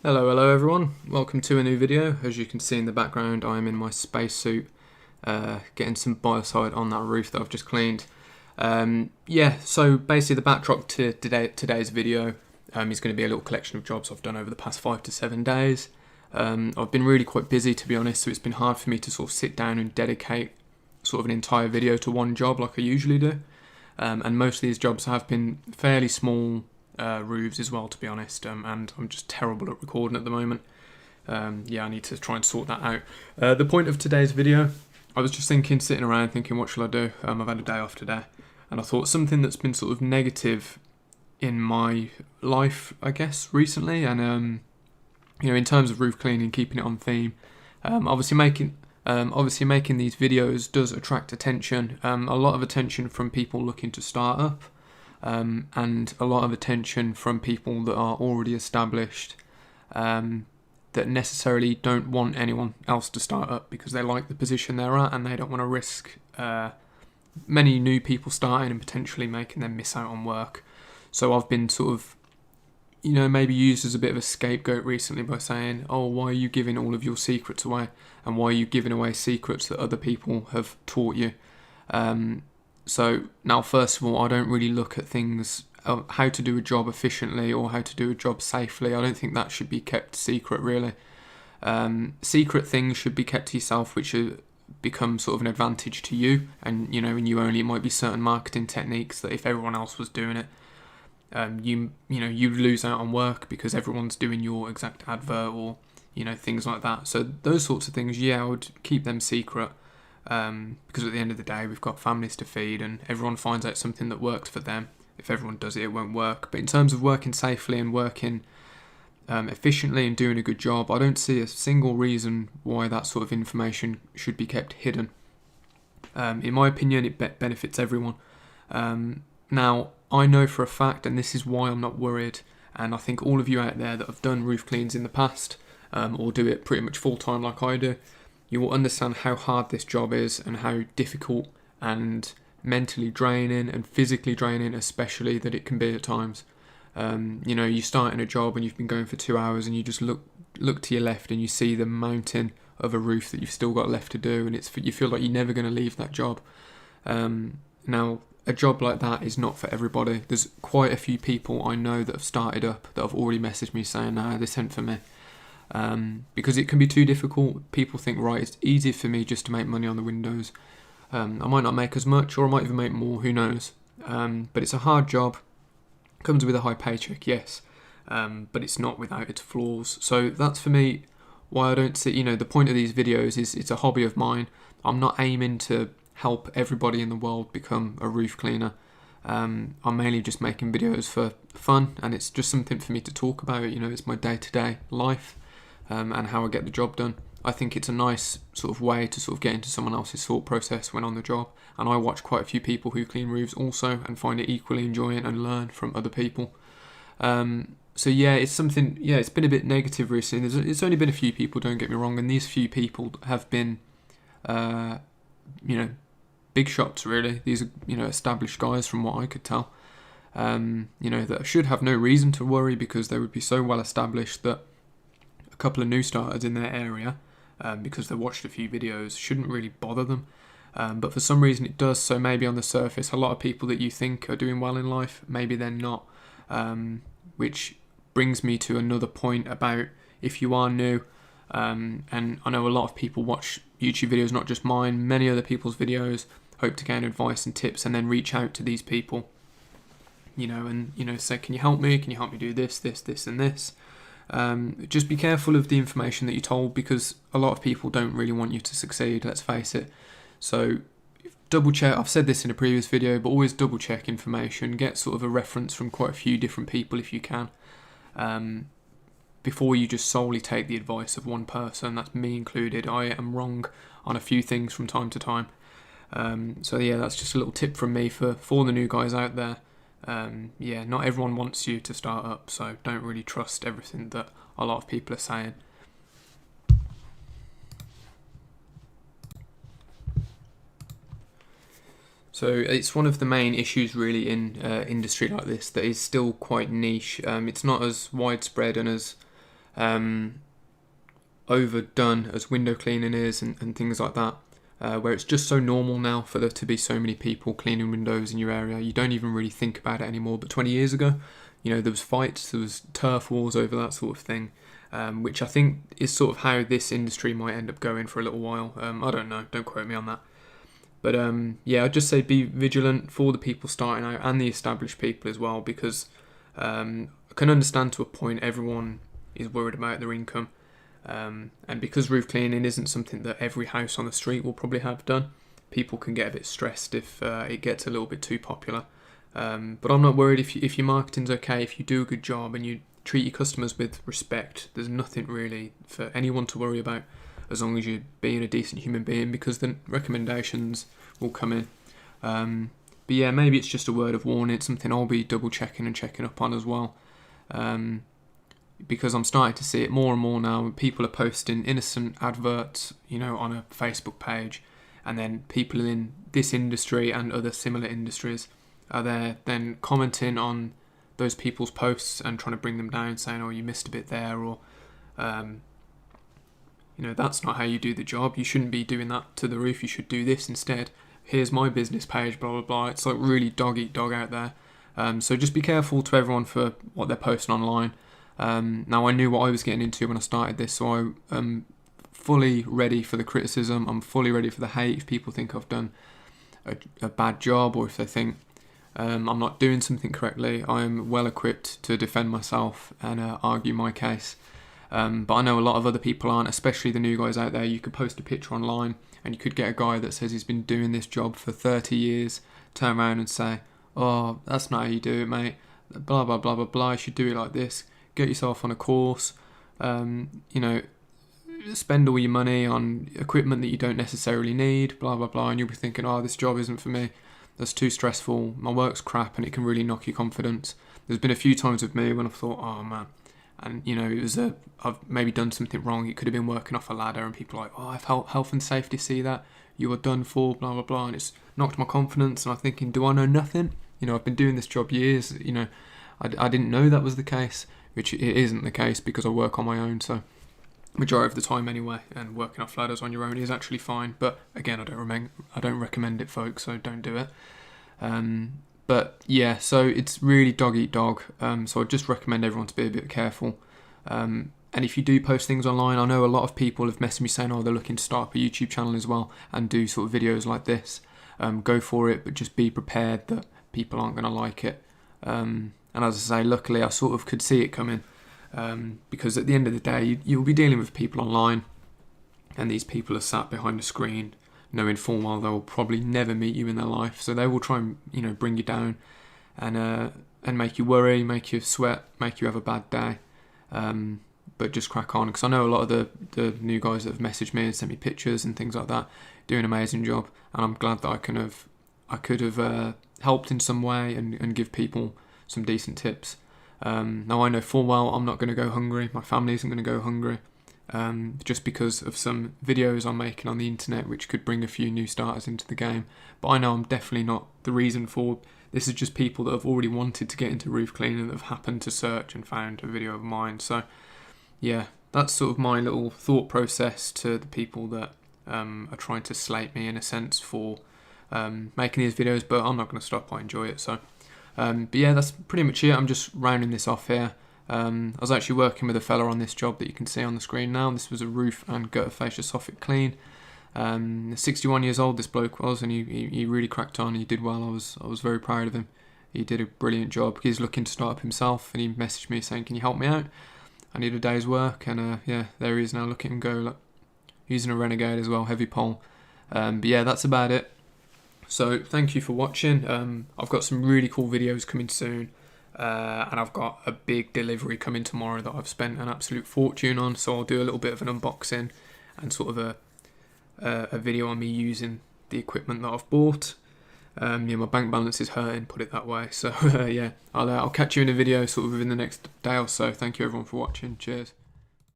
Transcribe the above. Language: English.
Hello everyone, welcome to a new video. As you can see in the background, I'm in my spacesuit getting some biocide on that roof that I've just cleaned. So basically the backdrop to today's video is going to be a little collection of jobs I've done over the past 5 to 7 days. I've been really quite busy, to be honest, so it's been hard for me to sort of sit down and dedicate sort of an entire video to one job like I usually do. And most of these jobs have been fairly small roofs as well, to be honest, and I'm just terrible at recording at the moment. I need to try and sort that out. The point of today's video, I was just sitting around thinking, what shall I do? I've had a day off today, and I thought something that's been sort of negative in my life, I guess, recently, and in terms of roof cleaning, keeping it on theme. Obviously making these videos does attract attention, a lot of attention from people looking to start up. And a lot of attention from people that are already established, that necessarily don't want anyone else to start up because they like the position they're at and they don't want to risk many new people starting and potentially making them miss out on work. So I've been sort of, maybe used as a bit of a scapegoat recently by saying, oh, why are you giving all of your secrets away? And why are you giving away secrets that other people have taught you? So now, first of all, I don't really look at things, how to do a job efficiently or how to do a job safely. I don't think that should be kept secret, really. Secret things should be kept to yourself, which become sort of an advantage to you. And, and you only, it might be certain marketing techniques that if everyone else was doing it, you'd lose out on work because everyone's doing your exact advert or, things like that. So those sorts of things, I would keep them secret. Because at the end of the day, we've got families to feed and everyone finds out something that works for them. If everyone does it, it won't work. But in terms of working safely and working efficiently and doing a good job, I don't see a single reason why that sort of information should be kept hidden. In my opinion, it benefits everyone. Now, I know for a fact, and this is why I'm not worried, and I think all of you out there that have done roof cleans in the past, or do it pretty much full time like I do, you will understand how hard this job is and how difficult and mentally draining and physically draining especially that it can be at times. You start in a job and you've been going for 2 hours and you just look to your left and you see the mountain of a roof that you've still got left to do, and you feel like you're never going to leave that job. Now, a job like that is not for everybody. There's quite a few people I know that have started up that have already messaged me saying, nah, this ain't for me. Because it can be too difficult. People think, right, it's easy for me just to make money on the windows. I might not make as much, or I might even make more, who knows. But it's a hard job. Comes with a high paycheck, yes. But it's not without its flaws. So that's for me why I don't see, the point of these videos is it's a hobby of mine. I'm not aiming to help everybody in the world become a roof cleaner. I'm mainly just making videos for fun, and it's just something for me to talk about. It's my day-to-day life. And how I get the job done. I think it's a nice sort of way to sort of get into someone else's thought process when on the job. And I watch quite a few people who clean roofs also and find it equally enjoying and learn from other people. It's something, it's been a bit negative recently. It's only been a few people, don't get me wrong, and these few people have been, big shots really. These are, established guys from what I could tell. That should have no reason to worry because they would be so well established that a couple of new starters in their area, because they watched a few videos, shouldn't really bother them. But for some reason it does, so maybe on the surface a lot of people that you think are doing well in life, maybe they're not. Which brings me to another point about if you are new, and I know a lot of people watch YouTube videos, not just mine, many other people's videos, hope to gain advice and tips and then reach out to these people, say, can you help me do this and this. Just be careful of the information that you're told because a lot of people don't really want you to succeed, let's face it. So double check, I've said this in a previous video, but always double check information, get sort of a reference from quite a few different people if you can, before you just solely take the advice of one person. That's me included. I am wrong on a few things from time to time. That's just a little tip from me for the new guys out there. Not everyone wants you to start up, so don't really trust everything that a lot of people are saying. So it's one of the main issues really in industry like this that is still quite niche. It's not as widespread and as overdone as window cleaning is and things like that, where it's just so normal now for there to be so many people cleaning windows in your area. You don't even really think about it anymore. But 20 years ago, there was fights, there was turf wars over that sort of thing, which I think is sort of how this industry might end up going for a little while. I don't know, don't quote me on that. But yeah, I'd just say be vigilant for the people starting out and the established people as well, because I can understand to a point everyone is worried about their income. And because roof cleaning isn't something that every house on the street will probably have done, people can get a bit stressed if it gets a little bit too popular. But I'm not worried if your marketing's okay, if you do a good job and you treat your customers with respect. There's nothing really for anyone to worry about as long as you're being a decent human being, because the recommendations will come in. But yeah, maybe it's just a word of warning. It's something I'll be double checking and checking up on as well. Because I'm starting to see it more and more now. People are posting innocent adverts, on a Facebook page, and then people in this industry and other similar industries are there then commenting on those people's posts and trying to bring them down, saying, "Oh, you missed a bit there," or that's not how you do the job. You shouldn't be doing that to the roof. You should do this instead. Here's my business page, blah blah blah. It's like really dog eat dog out there. So just be careful to everyone for what they're posting online. Now I knew what I was getting into when I started this, so I am fully ready for the criticism. I'm fully ready for the hate if people think I've done a bad job, or if they think I'm not doing something correctly. I'm well equipped to defend myself and argue my case. But I know a lot of other people aren't, especially the new guys out there. You could post a picture online and you could get a guy that says he's been doing this job for 30 years, turn around and say, "Oh, that's not how you do it, mate. Blah, blah, blah, blah, blah. You should do it like this. Get yourself on a course. Spend all your money on equipment that you don't necessarily need, blah, blah, blah." And you'll be thinking, "Oh, this job isn't for me. That's too stressful. My work's crap," and it can really knock your confidence. There's been a few times with me when I've thought, "Oh, man." And, it was I've maybe done something wrong. It could have been working off a ladder, and people are like, "Oh, if health and safety see that, you are done for," blah, blah, blah. And it's knocked my confidence, and I'm thinking, do I know nothing? I've been doing this job years. I didn't know that was the case, which it isn't the case because I work on my own. So majority of the time anyway, and working off ladders on your own is actually fine. But again, I don't recommend it, folks, so don't do it. But yeah, so it's really dog eat dog. So I just recommend everyone to be a bit careful. And if you do post things online, I know a lot of people have messaged me saying, "Oh, they're looking to start up a YouTube channel as well and do sort of videos like this." Go for it, but just be prepared that people aren't going to like it. And as I say, luckily I sort of could see it coming, because at the end of the day, you'll be dealing with people online, and these people are sat behind a screen knowing full well they'll probably never meet you in their life. So they will try and bring you down and make you worry, make you sweat, make you have a bad day. But just crack on, because I know a lot of the new guys that have messaged me and sent me pictures and things like that do an amazing job, and I'm glad that I could have helped in some way and give people some decent tips. Now I know full well I'm not going to go hungry, my family isn't going to go hungry, just because of some videos I'm making on the internet which could bring a few new starters into the game. But I know I'm definitely not the reason for this. Is just people that have already wanted to get into roof cleaning that have happened to search and found a video of mine. So yeah, that's sort of my little thought process to the people that are trying to slate me in a sense for making these videos, but I'm not going to stop. I enjoy it. So but yeah, that's pretty much it. I'm just rounding this off here. I was actually working with a fella on this job that you can see on the screen now. This was a roof and gutter fascia soffit clean. 61 years old this bloke was, and he really cracked on. He did well. I was very proud of him. He did a brilliant job. He's looking to start up himself, and he messaged me saying, "Can you help me out? I need a day's work." And yeah, there he is now. Look at him go. Look, using a Renegade as well, heavy pole. But yeah, that's about it. So thank you for watching. I've got some really cool videos coming soon, and I've got a big delivery coming tomorrow that I've spent an absolute fortune on. So I'll do a little bit of an unboxing and sort of a video on me using the equipment that I've bought. Yeah, my bank balance is hurting, put it that way. So yeah, I'll catch you in a video sort of within the next day or so. Thank you everyone for watching. Cheers.